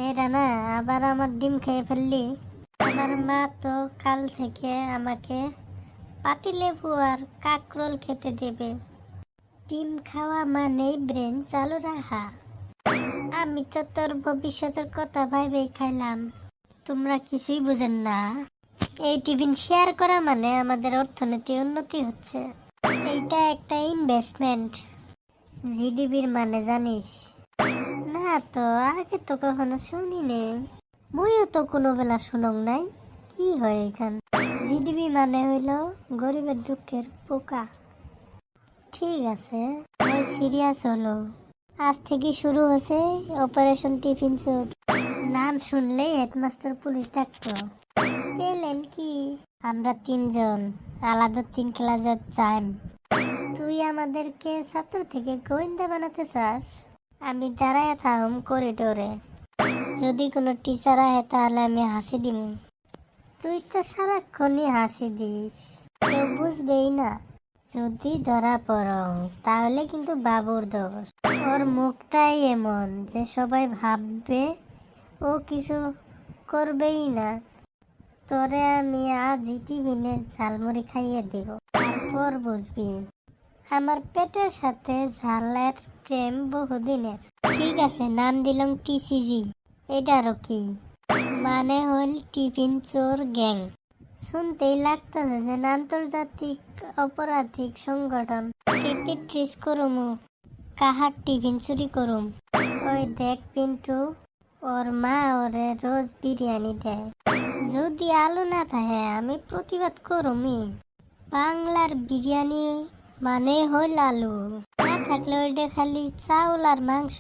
এরা না আবার আমার ডিম খেয়ে ফেললি। আমার মা তো কাল থেকে আমাকে পাতিলেবু আর কাকরোল খেতে দেবে। ডিম খাওয়া মানেই ব্রেন চালু রাখা। আমি তো তোর ভবিষ্যতের কথা ভাবেই খাইলাম। তোমরা কিছুই বুঝেন না। এই টিফিন শেয়ার করা মানে আমাদের অর্থনীতি উন্নতি হচ্ছে। এইটা একটা ইনভেস্টমেন্ট। জিডিপির মানে জানিস না? তো আগে তো কখনো শুনি নেই। মুইও তো কোনো বেলা শুনং নাই। কি হয় এখান? জিডিপি মানে হইল গরিবের দুঃখের পোকা। ঠিক আছে, ওই সিরিয়াস হলো। আজ থেকে শুরু হয়েছে অপারেশন টিফিন চোর। নাম শুনলেই হেডমাস্টার পুলিশ ডাকতো। পেলেন কি? আমরা তিনজন আলাদা 3 ক্লাসের চাই। তুই আমাদেরকে ছাত্র থেকে গোয়েন্দা বানাতে চাস? আমি দাঁড়ায় থাকম করিডোরে। যদি কোনো টিচার আহে তাহলে আমি হাসি দিব। তুই তো সারাক্ষণই হাসি দিস, কেউ বুঝবেই না। যদি ধরা পড়ং তাহলে কিন্তু বাবুর দোষ। ওর মুখটাই এমন যে সবাই ভাববে ও কিছু করবেই না। তোরে আমি আজই টিফিনের ঝালমুড়ি খাইয়ে দিব, তারপর বুঝবি আমার পেটের সাথে ঝালের প্রেম বহুদিনের। ঠিক আছে, নাম দিলাম টিসিজি। এটারও কি মানে হল টিফিন চোর গ্যাং। শুনতেই লাগতেছে যে আন্তর্জাতিক অপরাধিক সংগঠন। টিপিট ট্রিস করুমু, কাহার টিফিন চুরি করুম। ওই দেখ পিন্টু, ওর মা ওরে রোজ বিরিয়ানি দেয়। যদি আলু না থাকে আমি প্রতিবাদ করুমি। বাংলার বিরিয়ানি মানে হইল আলু, না থাকলে ওইটা খালি চাউল আর মাংস।